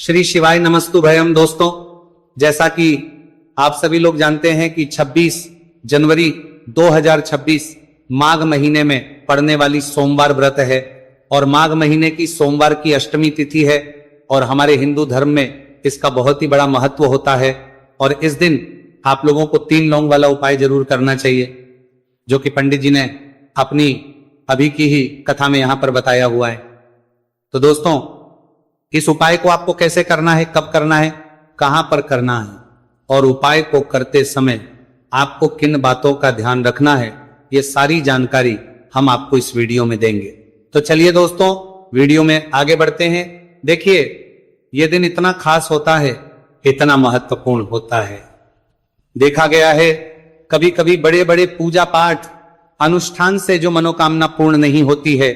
श्री शिवाय नमस्तु भयम। दोस्तों, जैसा कि आप सभी लोग जानते हैं कि 26 जनवरी 2026 माघ महीने में पड़ने वाली सोमवार व्रत है और माघ महीने की सोमवार की अष्टमी तिथि है और हमारे हिंदू धर्म में इसका बहुत ही बड़ा महत्व होता है। और इस दिन आप लोगों को 3 लौंग वाला उपाय जरूर करना चाहिए, जो कि पंडित जी ने अपनी अभी की ही कथा में यहां पर बताया हुआ है। तो दोस्तों, इस उपाय को आपको कैसे करना है, कब करना है, कहां पर करना है और उपाय को करते समय आपको किन बातों का ध्यान रखना है, ये सारी जानकारी हम आपको इस वीडियो में देंगे। तो चलिए दोस्तों, वीडियो में आगे बढ़ते हैं। देखिए, यह दिन इतना खास होता है, इतना महत्वपूर्ण होता है। देखा गया है कभी कभी बड़े बड़े पूजा पाठ अनुष्ठान से जो मनोकामना पूर्ण नहीं होती है,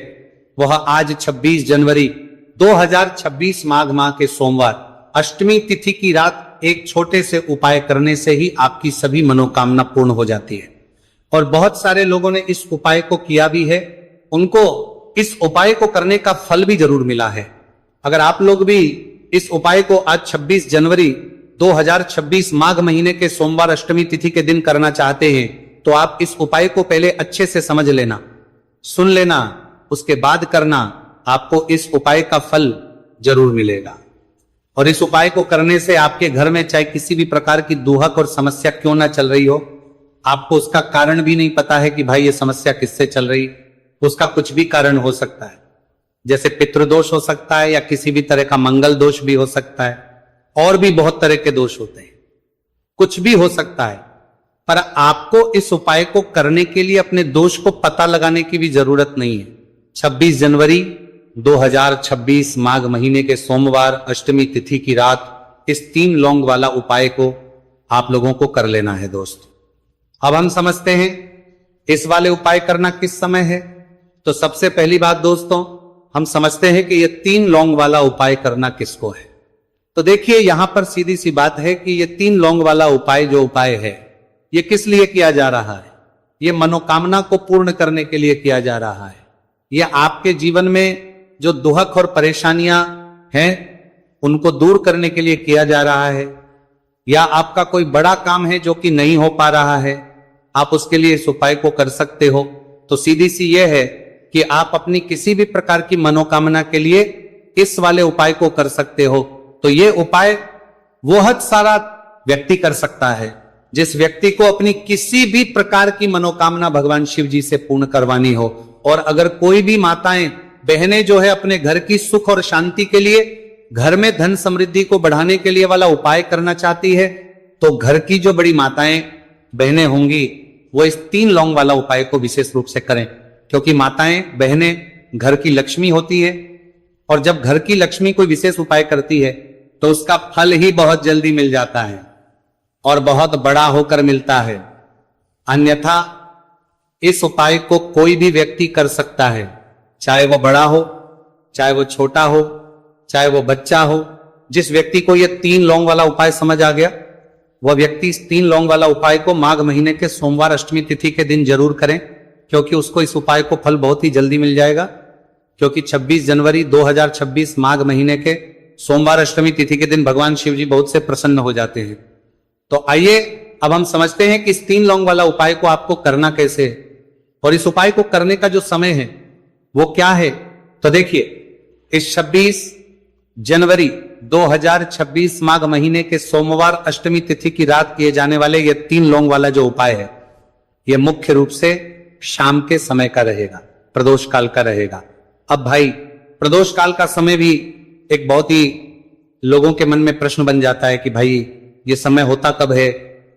वह आज 26 जनवरी 2026 माघ माह के सोमवार अष्टमी तिथि की रात एक छोटे से उपाय करने से ही आपकी सभी मनोकामना पूर्ण हो जाती है। और बहुत सारे लोगों ने इस उपाय को किया भी है, उनको इस उपाय को करने का फल भी जरूर मिला है। अगर आप लोग भी इस उपाय को आज 26 जनवरी 2026 माघ महीने के सोमवार अष्टमी तिथि के दिन करना चाहते हैं, तो आप इस उपाय को पहले अच्छे से समझ लेना, सुन लेना, उसके बाद करना। आपको इस उपाय का फल जरूर मिलेगा। और इस उपाय को करने से आपके घर में चाहे किसी भी प्रकार की दुहक और समस्या क्यों ना चल रही हो, आपको उसका कारण भी नहीं पता है कि भाई ये समस्या किससे चल रही, उसका कुछ भी कारण हो सकता है। जैसे पितृदोष हो सकता है या किसी भी तरह का मंगल दोष भी हो सकता है, और भी बहुत तरह के दोष होते हैं, कुछ भी हो सकता है। पर आपको इस उपाय को करने के लिए अपने दोष को पता लगाने की भी जरूरत नहीं है। 26 जनवरी 2026 माघ महीने के सोमवार अष्टमी तिथि की रात इस 3 लौंग वाला उपाय को आप लोगों को कर लेना है। दोस्तों, अब हम समझते हैं इस वाले उपाय करना किस समय है। तो सबसे पहली बात दोस्तों, हम समझते हैं कि ये 3 लौंग वाला उपाय करना किसको है। तो देखिए, यहां पर सीधी सी बात है कि ये 3 लौंग वाला उपाय जो उपाय है, ये किस लिए किया जा रहा है। ये मनोकामना को पूर्ण करने के लिए किया जा रहा है। ये आपके जीवन में जो दुहक और परेशानियां हैं, उनको दूर करने के लिए किया जा रहा है। या आपका कोई बड़ा काम है जो कि नहीं हो पा रहा है, आप उसके लिए इस उपाय को कर सकते हो। तो सीधी सी यह है कि आप अपनी किसी भी प्रकार की मनोकामना के लिए इस वाले उपाय को कर सकते हो। तो ये उपाय बहुत सारा व्यक्ति कर सकता है। जिस व्यक्ति को अपनी किसी भी प्रकार की मनोकामना भगवान शिव जी से पूर्ण करवानी हो, और अगर कोई भी माताएं बहनें जो है अपने घर की सुख और शांति के लिए, घर में धन समृद्धि को बढ़ाने के लिए वाला उपाय करना चाहती है, तो घर की जो बड़ी माताएं बहनें होंगी, वो इस 3 लौंग वाला उपाय को विशेष रूप से करें। क्योंकि माताएं बहनें घर की लक्ष्मी होती है, और जब घर की लक्ष्मी कोई विशेष उपाय करती है तो उसका फल ही बहुत जल्दी मिल जाता है और बहुत बड़ा होकर मिलता है। अन्यथा इस उपाय को कोई भी व्यक्ति कर सकता है, चाहे वो बड़ा हो, चाहे वो छोटा हो, चाहे वो बच्चा हो। जिस व्यक्ति को ये 3 लौंग वाला उपाय समझ आ गया, वह व्यक्ति इस 3 लौंग वाला उपाय को माघ महीने के सोमवार अष्टमी तिथि के दिन जरूर करें, क्योंकि उसको इस उपाय को फल बहुत ही जल्दी मिल जाएगा। क्योंकि 26 जनवरी 2026 माघ महीने के सोमवार अष्टमी तिथि के दिन भगवान शिव जी बहुत से प्रसन्न हो जाते हैं। तो आइए अब हम समझते हैं कि इस 3 लौंग वाला उपाय को आपको करना कैसे है, और इस उपाय को करने का जो समय है वो क्या है। तो देखिए, इस 26 जनवरी 2026 माघ महीने के सोमवार अष्टमी तिथि की रात किए जाने वाले ये 3 लौंग वाला जो उपाय है, ये मुख्य रूप से शाम के समय का रहेगा, प्रदोष काल का रहेगा। अब भाई, प्रदोष काल का समय भी एक बहुत ही लोगों के मन में प्रश्न बन जाता है कि भाई ये समय होता कब है,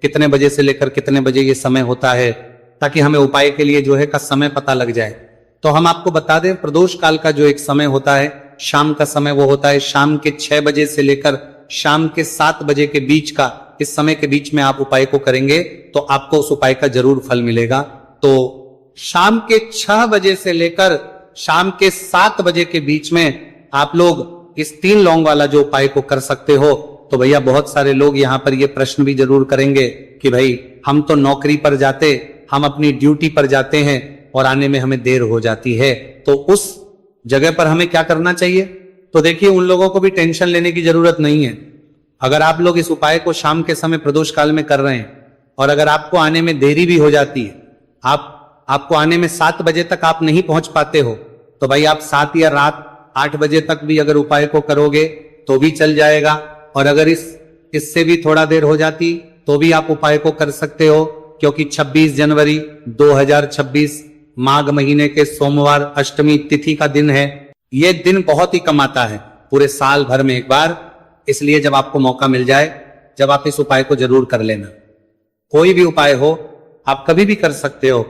कितने बजे से लेकर कितने बजे ये समय होता है, ताकि हमें उपाय के लिए जो है का समय पता लग जाए। तो हम आपको बता दें, प्रदोष काल का जो एक समय होता है, शाम का समय, वो होता है शाम के 6 बजे से लेकर शाम के 7 बजे के बीच का। इस समय के बीच में आप उपाय को करेंगे तो आपको उस उपाय का जरूर फल मिलेगा। तो शाम के 6 बजे से लेकर शाम के 7 बजे के बीच में आप लोग इस 3 लौंग वाला जो उपाय को कर सकते हो। तो भैया, बहुत सारे लोग यहाँ पर ये प्रश्न भी जरूर करेंगे कि भाई, हम तो नौकरी पर जाते, हम अपनी ड्यूटी पर जाते हैं और आने में हमें देर हो जाती है, तो उस जगह पर हमें क्या करना चाहिए। तो देखिए उन लोगों को भी टेंशन लेने की जरूरत नहीं है। अगर आप लोग इस उपाय को शाम के समय प्रदोष काल में कर रहे हैं और अगर आपको आने में देरी भी हो जाती है, आपको आने में 7 बजे तक आप नहीं पहुंच पाते हो, तो भाई आप 7 या रात 8 बजे तक भी अगर उपाय को करोगे तो भी चल जाएगा। और अगर इससे भी थोड़ा देर हो जाती तो भी आप उपाय को कर सकते हो, क्योंकि 26 जनवरी 2026 माघ महीने के सोमवार अष्टमी तिथि का दिन है। यह दिन बहुत ही कम आता है पूरे साल भर में एक बार, इसलिए जब आपको मौका मिल जाए, जब आप इस उपाय को जरूर कर लेना। कोई भी उपाय हो आप कभी भी कर सकते हो।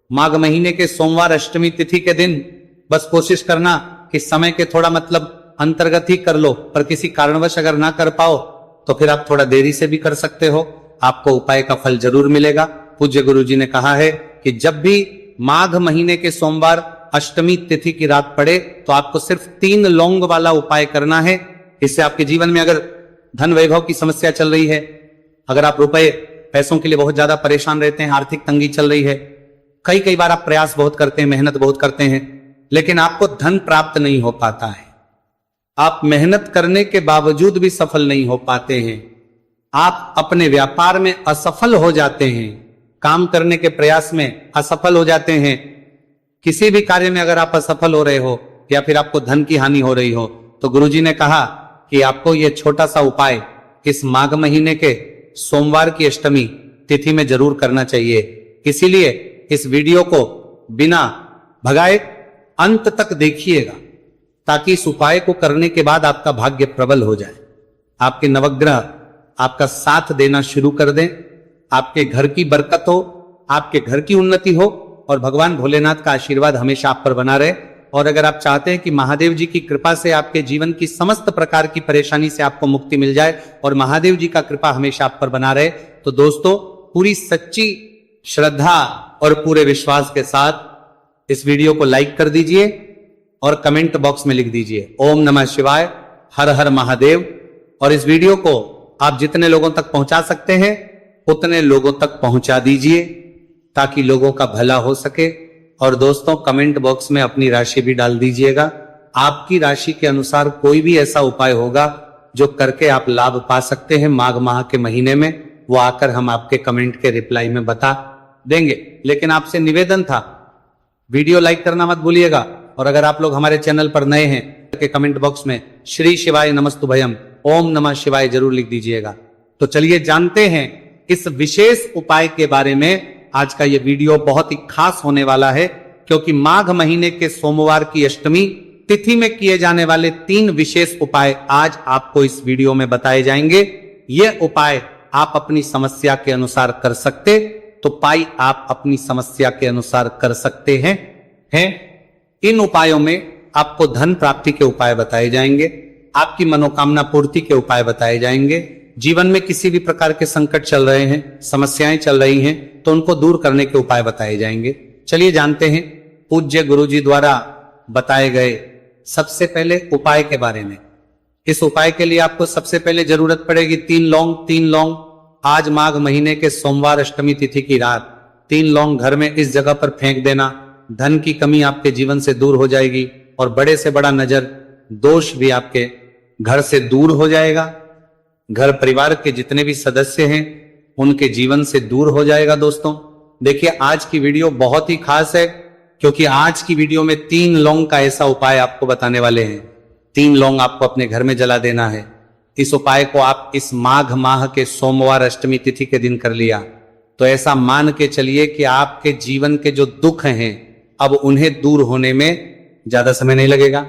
माघ महीने के सोमवार अष्टमी तिथि के दिन बस कोशिश करना कि समय के थोड़ा मतलब अंतर्गत ही कर लो, पर किसी कारणवश अगर ना कर पाओ तो फिर आप थोड़ा देरी से भी कर सकते हो, आपको उपाय का फल जरूर मिलेगा। पूज्य गुरु जी ने कहा है कि जब भी माघ महीने के सोमवार अष्टमी तिथि की रात पड़े तो आपको सिर्फ 3 लौंग वाला उपाय करना है। इससे आपके जीवन में अगर धन वैभव की समस्या चल रही है, अगर आप रुपए पैसों के लिए बहुत ज्यादा परेशान रहते हैं, आर्थिक तंगी चल रही है, कई बार आप प्रयास बहुत करते हैं, मेहनत बहुत करते हैं, लेकिन आपको धन प्राप्त नहीं हो पाता है, आप मेहनत करने के बावजूद भी सफल नहीं हो पाते हैं, आप अपने व्यापार में असफल हो जाते हैं, काम करने के प्रयास में असफल हो जाते हैं, किसी भी कार्य में अगर आप असफल हो रहे हो या फिर आपको धन की हानि हो रही हो, तो गुरुजी ने कहा कि आपको यह छोटा सा उपाय इस माघ महीने के सोमवार की अष्टमी तिथि में जरूर करना चाहिए। इसीलिए इस वीडियो को बिना भगाए अंत तक देखिएगा, ताकि इस उपाय को करने के बाद आपका भाग्य प्रबल हो जाए, आपके नवग्रह आपका साथ देना शुरू कर दें, आपके घर की बरकत हो, आपके घर की उन्नति हो और भगवान भोलेनाथ का आशीर्वाद हमेशा आप पर बना रहे। और अगर आप चाहते हैं कि महादेव जी की कृपा से आपके जीवन की समस्त प्रकार की परेशानी से आपको मुक्ति मिल जाए और महादेव जी का कृपा हमेशा आप पर बना रहे, तो दोस्तों पूरी सच्ची श्रद्धा और पूरे विश्वास के साथ इस वीडियो को लाइक कर दीजिए और कमेंट बॉक्स में लिख दीजिए ओम नमः शिवाय, हर हर महादेव। और इस वीडियो को आप जितने लोगों तक पहुंचा सकते हैं उतने लोगों तक पहुंचा दीजिए, ताकि लोगों का भला हो सके। और दोस्तों कमेंट बॉक्स में अपनी राशि भी डाल दीजिएगा, आपकी राशि के अनुसार कोई भी ऐसा उपाय होगा जो करके आप लाभ पा सकते हैं माघ माह के महीने में, वो आकर हम आपके कमेंट के रिप्लाई में बता देंगे। लेकिन आपसे निवेदन था, वीडियो लाइक करना मत भूलिएगा, और अगर आप लोग हमारे चैनल पर नए हैं के कमेंट बॉक्स में श्री शिवाय नमस्तुभयम ओम नमः शिवाय जरूर लिख दीजिएगा। तो चलिए जानते हैं इस विशेष उपाय के बारे में। आज का ये वीडियो बहुत ही खास होने वाला है, क्योंकि माघ महीने के सोमवार की अष्टमी तिथि में किए जाने वाले 3 विशेष उपाय आज आपको इस वीडियो में बताए जाएंगे। ये उपाय आप अपनी समस्या के अनुसार कर सकते, तो पाई आप अपनी समस्या के अनुसार कर सकते हैं। इन उपायों में आपको धन प्राप्ति के उपाय बताए जाएंगे, आपकी मनोकामना पूर्ति के उपाय बताए जाएंगे, जीवन में किसी भी प्रकार के संकट चल रहे हैं, समस्याएं चल रही हैं, तो उनको दूर करने के उपाय बताए जाएंगे। चलिए जानते हैं पूज्य गुरुजी द्वारा बताए गए सबसे पहले उपाय के बारे में। इस उपाय के लिए आपको सबसे पहले जरूरत पड़ेगी 3 लौंग। आज माघ महीने के सोमवार अष्टमी तिथि की रात 3 लौंग घर में इस जगह पर फेंक देना। धन की कमी आपके जीवन से दूर हो जाएगी और बड़े से बड़ा नजर दोष भी आपके घर से दूर हो जाएगा, घर परिवार के जितने भी सदस्य हैं उनके जीवन से दूर हो जाएगा। दोस्तों देखिए आज की वीडियो बहुत ही खास है, क्योंकि आज की वीडियो में 3 लौंग का ऐसा उपाय आपको बताने वाले हैं। 3 लौंग आपको अपने घर में जला देना है। इस उपाय को आप इस माघ माह के सोमवार अष्टमी तिथि के दिन कर लिया तो ऐसा मान के चलिए कि आपके जीवन के जो दुख हैं अब उन्हें दूर होने में ज्यादा समय नहीं लगेगा।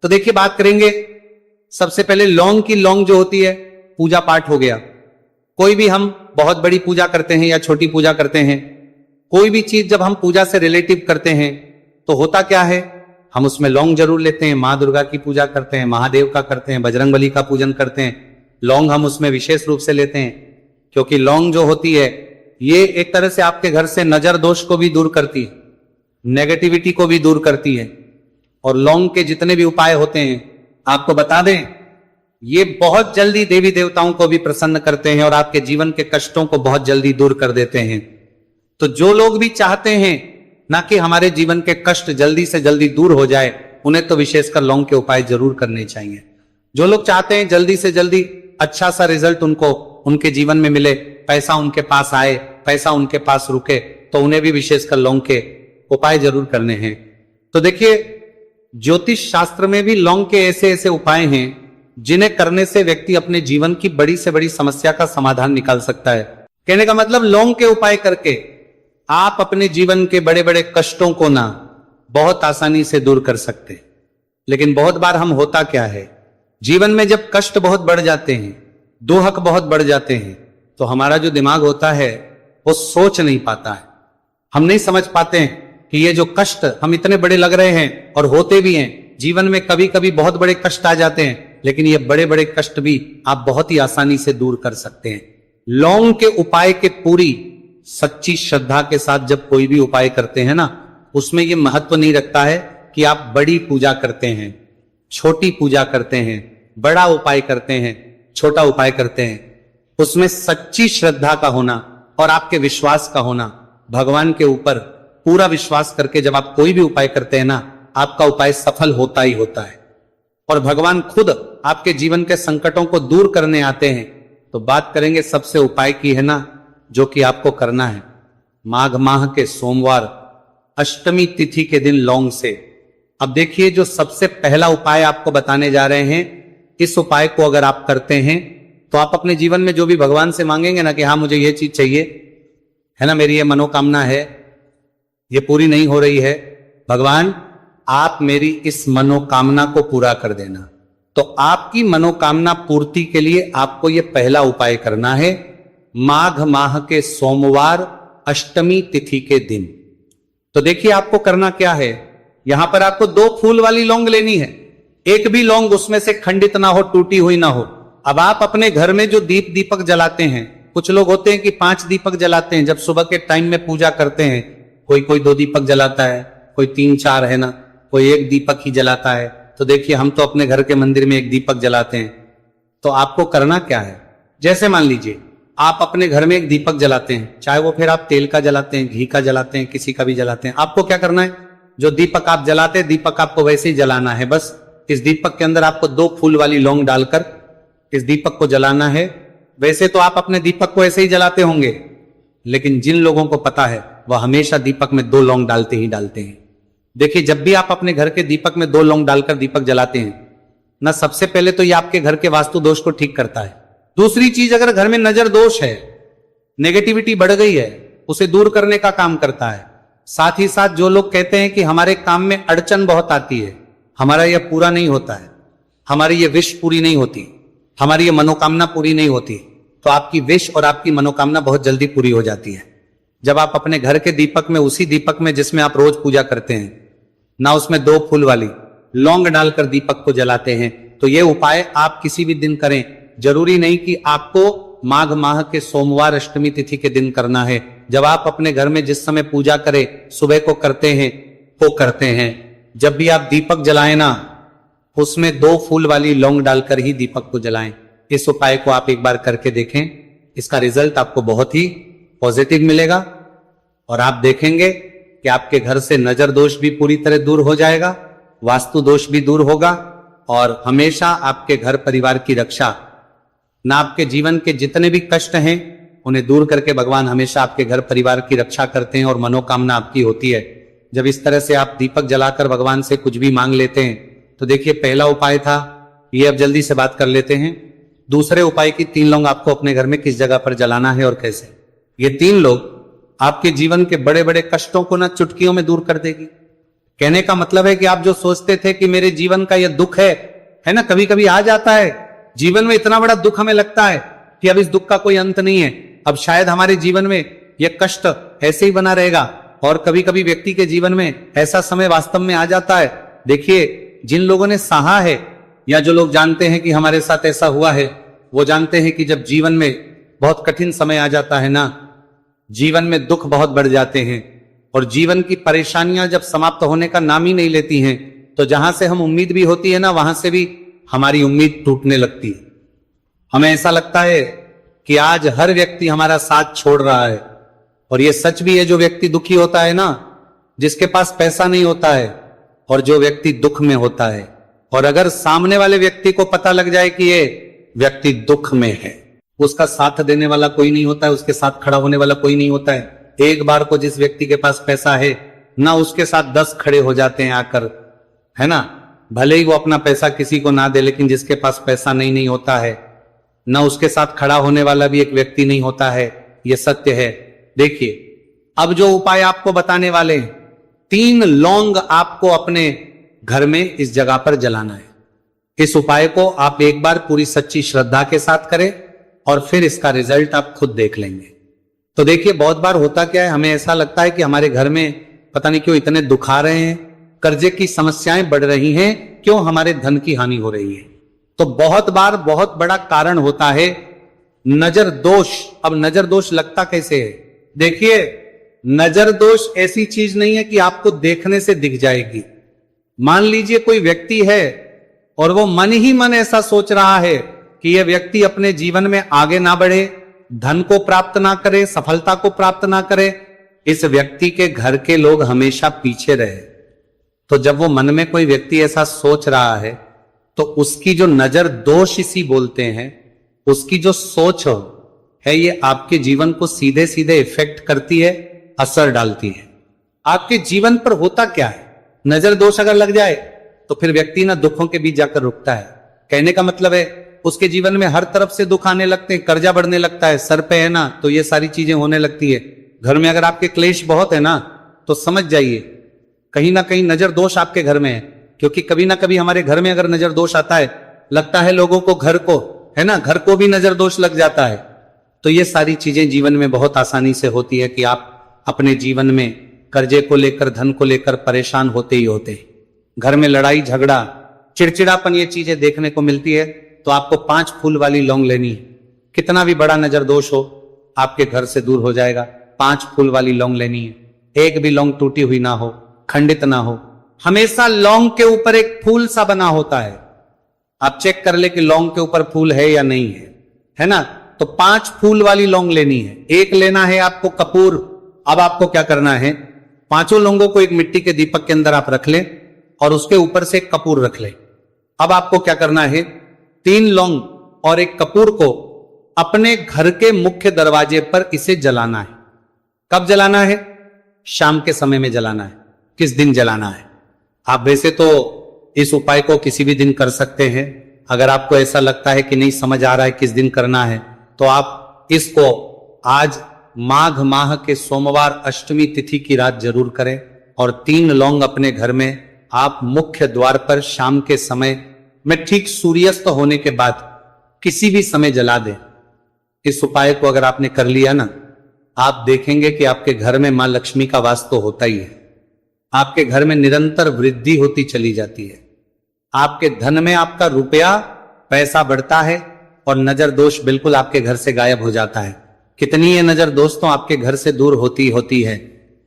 तो देखिए बात करेंगे सबसे पहले लौंग की। लौंग जो होती है पूजा पाठ हो गया, कोई भी हम बहुत बड़ी पूजा करते हैं या छोटी पूजा करते हैं, कोई भी चीज जब हम पूजा से रिलेटिव करते हैं तो होता क्या है, हम उसमें लौंग जरूर लेते हैं। माँ दुर्गा की पूजा करते हैं, महादेव का करते हैं, बजरंगबली का पूजन करते हैं, लौंग हम उसमें विशेष रूप से लेते हैं, क्योंकि लौंग जो होती है ये एक तरह से आपके घर से नजर दोष को भी दूर करती है, नेगेटिविटी को भी दूर करती है। और लौंग के जितने भी उपाय होते हैं आपको बता दें, ये बहुत जल्दी देवी देवताओं को भी प्रसन्न करते हैं और आपके जीवन के कष्टों को बहुत जल्दी दूर कर देते हैं। तो जो लोग भी चाहते हैं ना कि हमारे जीवन के कष्ट जल्दी से जल्दी दूर हो जाए, उन्हें तो विशेषकर लौंग के उपाय जरूर करने चाहिए। जो लोग चाहते हैं जल्दी से जल्दी अच्छा सा रिजल्ट उनको उनके जीवन में मिले, पैसा उनके पास आए, पैसा उनके पास रुके, तो उन्हें भी विशेषकर लौंग के उपाय जरूर करने हैं। तो देखिए, ज्योतिष शास्त्र में भी लौंग के ऐसे ऐसे उपाय हैं जिन्हें करने से व्यक्ति अपने जीवन की बड़ी से बड़ी समस्या का समाधान निकाल सकता है। कहने का मतलब लौंग के उपाय करके आप अपने जीवन के बड़े बड़े कष्टों को ना बहुत आसानी से दूर कर सकते हैं। लेकिन बहुत बार हम होता क्या है, जीवन में जब कष्ट बहुत बढ़ जाते हैं, दुहक बहुत बढ़ जाते हैं, तो हमारा जो दिमाग होता है वो सोच नहीं पाता है। हम नहीं समझ पाते हैं कि ये जो कष्ट हम इतने बड़े लग रहे हैं और होते भी हैं, जीवन में कभी कभी बहुत बड़े कष्ट आ जाते हैं, लेकिन ये बड़े बड़े कष्ट भी आप बहुत ही आसानी से दूर कर सकते हैं। लौंग के उपाय के पूरी सच्ची श्रद्धा के साथ जब कोई भी उपाय करते हैं ना, उसमें ये महत्व नहीं रखता है कि आप बड़ी पूजा करते हैं, छोटी पूजा करते हैं, बड़ा उपाय करते हैं, छोटा उपाय करते हैं। उसमें सच्ची श्रद्धा का होना और आपके विश्वास का होना, भगवान के ऊपर पूरा विश्वास करके जब आप कोई भी उपाय करते हैं ना, आपका उपाय सफल होता ही होता है और भगवान खुद आपके जीवन के संकटों को दूर करने आते हैं। तो बात करेंगे सबसे उपाय की है ना, जो कि आपको करना है माघ माह के सोमवार अष्टमी तिथि के दिन लौंग से। अब देखिए, जो सबसे पहला उपाय आपको बताने जा रहे हैं, इस उपाय को अगर आप करते हैं तो आप अपने जीवन में जो भी भगवान से मांगेंगे ना कि हाँ मुझे ये चीज चाहिए है ना, मेरी ये मनोकामना है, ये पूरी नहीं हो रही है, भगवान आप मेरी इस मनोकामना को पूरा कर देना। तो आपकी मनोकामना पूर्ति के लिए आपको ये पहला उपाय करना है माघ माह के सोमवार अष्टमी तिथि के दिन। तो देखिए आपको करना क्या है, यहां पर आपको 2 फूल वाली लौंग लेनी है, एक भी लौंग उसमें से खंडित ना हो, टूटी हुई ना हो। अब आप अपने घर में जो दीपक जलाते हैं, कुछ लोग होते हैं कि 5 दीपक जलाते हैं जब सुबह के टाइम में पूजा करते हैं, कोई 2 दीपक जलाता है, कोई 3-4 है ना, कोई 1 दीपक ही जलाता है। तो देखिए हम तो अपने घर के मंदिर में 1 दीपक जलाते हैं। तो आपको करना क्या है, जैसे मान लीजिए आप अपने घर में 1 दीपक जलाते हैं, चाहे वो फिर आप तेल का जलाते हैं, घी का जलाते हैं, किसी का भी जलाते हैं, आपको क्या करना है, जो दीपक आप जलाते हैं दीपक आपको वैसे ही जलाना है। बस इस दीपक के अंदर आपको 2 फूल वाली लौंग डालकर इस दीपक को जलाना है। वैसे तो आप अपने दीपक को ऐसे ही जलाते होंगे, लेकिन जिन लोगों को पता है वह हमेशा दीपक में 2 लौंग डालते ही डालते हैं। देखिए, जब भी आप अपने घर के दीपक में 2 लौंग डालकर दीपक जलाते हैं ना, सबसे पहले तो ये आपके घर के वास्तु दोष को ठीक करता है। दूसरी चीज, अगर घर में नजर दोष है, नेगेटिविटी बढ़ गई है, उसे दूर करने का काम करता है। साथ ही साथ जो लोग कहते हैं कि हमारे काम में अड़चन बहुत आती है, हमारा यह पूरा नहीं होता है, हमारी ये विश पूरी नहीं होती, हमारी ये मनोकामना पूरी नहीं होती, तो आपकी विश और आपकी मनोकामना बहुत जल्दी पूरी हो जाती है जब आप अपने घर के दीपक में, उसी दीपक में जिसमें आप रोज पूजा करते हैं ना, उसमें 2 फूल वाली लौंग डालकर दीपक को जलाते हैं। तो ये उपाय आप किसी भी दिन करें, जरूरी नहीं कि आपको माघ माह के सोमवार अष्टमी तिथि के दिन करना है। जब आप अपने घर में जिस समय पूजा करें, सुबह को करते हैं वो करते हैं। जब भी आप दीपक जलाएं ना, उसमें 2 फूल वाली लौंग डालकर ही दीपक को जलाएं। इस उपाय को आप एक बार करके देखें, इसका रिजल्ट आपको बहुत ही पॉजिटिव मिलेगा और आप देखेंगे कि आपके घर से नजर दोष भी पूरी तरह दूर हो जाएगा, वास्तु दोष भी दूर होगा और हमेशा आपके घर परिवार की रक्षा, ना आपके जीवन के जितने भी कष्ट हैं उन्हें दूर करके भगवान हमेशा आपके घर परिवार की रक्षा करते हैं और मनोकामना आपकी होती है। जब इस तरह से आप दीपक जलाकर भगवान से कुछ भी मांग लेते हैं, तो देखिए पहला उपाय था ये, अब जल्दी से बात कर लेते हैं दूसरे उपाय की। 3 लौंग आपको अपने घर में किस जगह पर जलाना है और कैसे। ये 3 लोग आपके जीवन के बड़े बड़े कष्टों को ना चुटकियों में दूर कर देगी। कहने का मतलब है कि आप जो सोचते थे कि मेरे जीवन का यह दुख है ना, कभी कभी आ जाता है जीवन में, इतना बड़ा दुख हमें लगता है कि अब इस दुख का कोई अंत नहीं है, अब शायद हमारे जीवन में यह कष्ट ऐसे ही बना रहेगा। और कभी कभी व्यक्ति के जीवन में ऐसा समय वास्तव में आ जाता है। देखिए, जिन लोगों ने सहा है या जो लोग जानते हैं कि हमारे साथ ऐसा हुआ है, वो जानते हैं कि जब जीवन में बहुत कठिन समय आ जाता है ना, जीवन में दुख बहुत बढ़ जाते हैं और जीवन की परेशानियां जब समाप्त होने का नाम ही नहीं लेती हैं, तो जहां से हम उम्मीद भी होती है ना, वहां से भी हमारी उम्मीद टूटने लगती है। हमें ऐसा लगता है कि आज हर व्यक्ति हमारा साथ छोड़ रहा है। और यह सच भी है, जो व्यक्ति दुखी होता है ना, जिसके पास पैसा नहीं होता है, और जो व्यक्ति दुख में होता है, और अगर सामने वाले व्यक्ति को पता लग जाए कि ये व्यक्ति दुख में है, उसका साथ देने वाला कोई नहीं होता है, उसके साथ खड़ा होने वाला कोई नहीं होता है। एक बार को जिस व्यक्ति के पास पैसा है ना, उसके साथ 10 खड़े हो जाते हैं आकर, है ना। भले ही वो अपना पैसा किसी को ना दे, लेकिन जिसके पास पैसा नहीं होता है ना, उसके साथ खड़ा होने वाला भी एक व्यक्ति नहीं होता है। ये सत्य है। देखिए, अब जो उपाय आपको बताने वाले हैं, 3 लौंग आपको अपने घर में इस जगह पर जलाना है। इस उपाय को आप एक बार पूरी सच्ची श्रद्धा के साथ करें और फिर इसका रिजल्ट आप खुद देख लेंगे। तो देखिए, बहुत बार होता क्या है, हमें ऐसा लगता है कि हमारे घर में पता नहीं क्यों इतने दुख आ रहे हैं, कर्जे की समस्याएं बढ़ रही हैं, क्यों हमारे धन की हानि हो रही है। तो बहुत बार बहुत बड़ा कारण होता है नजर दोष। अब नजर दोष लगता कैसे है? देखिए, नजर दोष ऐसी चीज नहीं है कि आपको देखने से दिख जाएगी। मान लीजिए कोई व्यक्ति है और वो मन ही मन ऐसा सोच रहा है कि यह व्यक्ति अपने जीवन में आगे ना बढ़े, धन को प्राप्त ना करे, सफलता को प्राप्त ना करे, इस व्यक्ति के घर के लोग हमेशा पीछे रहे। तो जब वो मन में कोई व्यक्ति ऐसा सोच रहा है, तो उसकी जो नजर दोष इसी बोलते हैं, उसकी जो सोच है, ये आपके जीवन को सीधे सीधे इफेक्ट करती है, असर डालती है। आपके जीवन पर होता क्या है, नजर दोष अगर लग जाए तो फिर व्यक्ति ना दुखों के बीच जाकर रुकता है। कहने का मतलब है, उसके जीवन में हर तरफ से दुख आने लगते हैं, कर्जा बढ़ने लगता है, सर पे है ना, तो ये सारी चीजें होने लगती है। घर में अगर आपके क्लेश बहुत है ना, तो समझ जाइए कहीं ना कहीं नजर दोष आपके घर में है। क्योंकि कभी ना कभी हमारे घर में अगर नजर दोष आता है, लगता है लोगों को, घर को, है ना, घर को भी नजर दोष लग जाता है। तो ये सारी चीजें जीवन में बहुत आसानी से होती है कि आप अपने जीवन में कर्जे को लेकर, धन को लेकर परेशान होते ही होते हैं। घर में लड़ाई झगड़ा, चिड़चिड़ापन, ये चीजें देखने को मिलती है। तो आपको 5 फूल वाली लौंग लेनी है। कितना भी बड़ा नजर दोष हो, आपके घर से दूर हो जाएगा। 5 फूल वाली लौंग लेनी है। एक भी लौंग टूटी हुई ना हो, खंडित ना हो। हमेशा लौंग के ऊपर एक फूल सा बना होता है। आप चेक कर ले कि लौंग के ऊपर फूल है या नहीं है ना। तो 5 फूल वाली लौंग लेनी है। एक लेना है आपको कपूर। अब आपको क्या करना है, 5 लौंगों को एक मिट्टी के दीपक के अंदर आप रख लें और उसके ऊपर से एक कपूर रख लें। अब आपको क्या करना है, 3 लौंग और एक कपूर को अपने घर के मुख्य दरवाजे पर इसे जलाना है। कब जलाना है? शाम के समय में जलाना है। किस दिन जलाना है? आप वैसे तो इस उपाय को किसी भी दिन कर सकते हैं। अगर आपको ऐसा लगता है कि नहीं समझ आ रहा है किस दिन करना है, तो आप इसको आज माघ माह के सोमवार अष्टमी तिथि की रात जरूर करें। और 3 लौंग अपने घर में आप मुख्य द्वार पर शाम के समय में, ठीक सूर्यास्त होने के बाद किसी भी समय जला दें। इस उपाय को अगर आपने कर लिया ना, आप देखेंगे कि आपके घर में मां लक्ष्मी का वास तो होता ही है। आपके घर में निरंतर वृद्धि होती चली जाती है। आपके धन में आपका रुपया पैसा बढ़ता है और नजर दोष बिल्कुल आपके घर से गायब हो जाता है। कितनी ये नजर दोस्तों आपके घर से दूर होती है,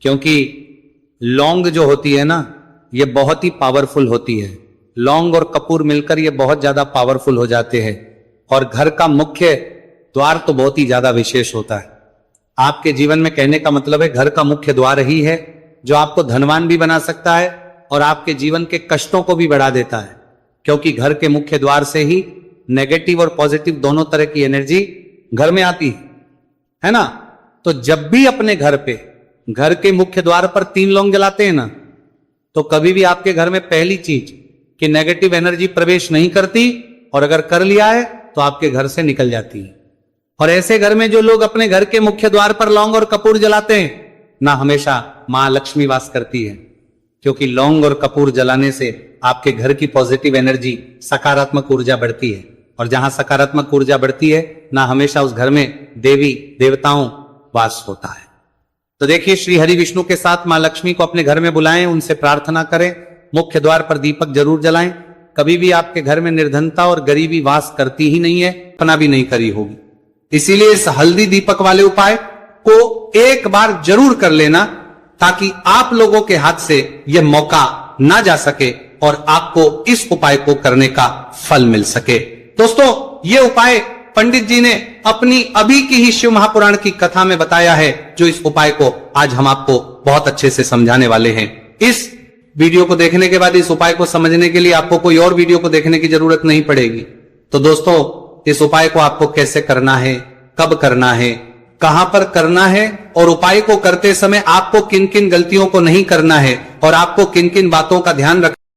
क्योंकि लौंग जो होती है ना, ये बहुत ही पावरफुल होती है। लौंग और कपूर मिलकर ये बहुत ज्यादा पावरफुल हो जाते हैं। और घर का मुख्य द्वार तो बहुत ही ज्यादा विशेष होता है। आपके जीवन में, कहने का मतलब है, घर का मुख्य द्वार ही है जो आपको धनवान भी बना सकता है और आपके जीवन के कष्टों को भी बढ़ा देता है। क्योंकि घर के मुख्य द्वार से ही नेगेटिव और पॉजिटिव दोनों तरह की एनर्जी घर में आती है ना। तो जब भी अपने घर पे, घर के मुख्य द्वार पर 3 लौंग जलाते हैं ना, तो कभी भी आपके घर में पहली चीज कि नेगेटिव एनर्जी प्रवेश नहीं करती, और अगर कर लिया है तो आपके घर से निकल जाती है। और ऐसे घर में जो लोग अपने घर के मुख्य द्वार पर लौंग और कपूर जलाते हैं ना, हमेशा मां लक्ष्मी वास करती है। क्योंकि लौंग और कपूर जलाने से आपके घर की पॉजिटिव एनर्जी, सकारात्मक ऊर्जा बढ़ती है। और जहां सकारात्मक ऊर्जा बढ़ती है ना, हमेशा उस घर में देवी देवताओं वास होता है। तो देखिए, श्री हरि विष्णु के साथ मां लक्ष्मी को अपने घर में बुलाएं, उनसे प्रार्थना करें, मुख्य द्वार पर दीपक जरूर जलाएं। कभी भी आपके घर में निर्धनता और गरीबी वास करती ही नहीं है, अपना भी नहीं करी होगी। इसीलिए इस हल्दी दीपक वाले उपाय को एक बार जरूर कर लेना, ताकि आप लोगों के हाथ से यह मौका ना जा सके और आपको इस उपाय को करने का फल मिल सके। दोस्तों, ये उपाय पंडित जी ने अपनी अभी की ही शिव महापुराण की कथा में बताया है, जो इस उपाय को आज हम आपको बहुत अच्छे से समझाने वाले हैं। इस वीडियो को देखने के बाद इस उपाय को समझने के लिए आपको कोई और वीडियो को देखने की जरूरत नहीं पड़ेगी। तो दोस्तों, इस उपाय को आपको कैसे करना है, कब करना है, कहां पर करना है और उपाय को करते समय आपको किन किन गलतियों को नहीं करना है और आपको किन किन बातों का ध्यान रखना